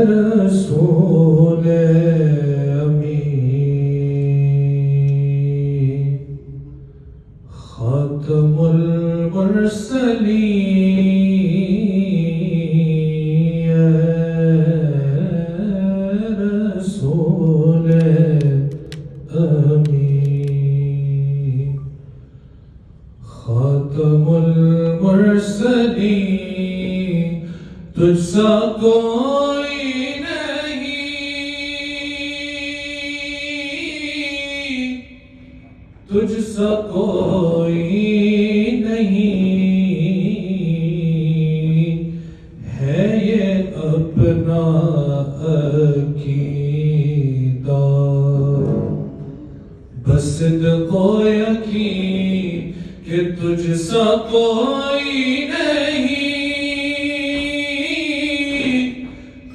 رسول امی خاتم المرسلین رسول امی خاتم المرسلین تجھ سا کوئی نہیں تجھ سا کوئی نہیں ہے یہ اپنا عقیدہ بس صدق و یقین کہ تجھ سا کوئی نہیں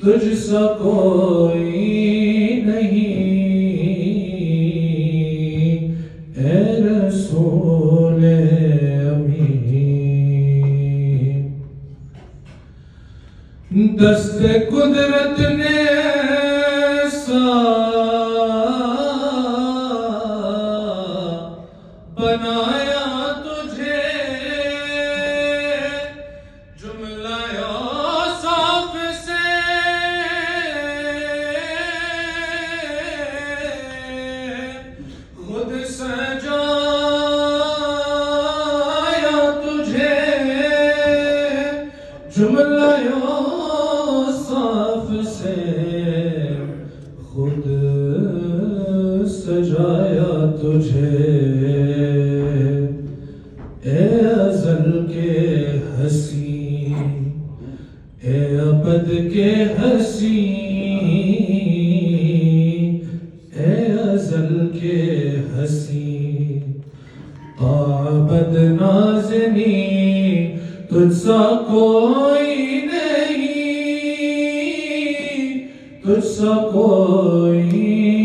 تجھ سا کوئی نہیں اے رسول امی دست قدرت نے ایسا بنایا تجھے جملہ اوصاف سے خود سجایا تجھے جملہ اوصاف سے خود سجایا تجھے اے ازل کے حسین اے ابد کے حسین اے ازل کے حسین ابد نازنین تجھ سا کوئی نہیں تجھ سا کوئی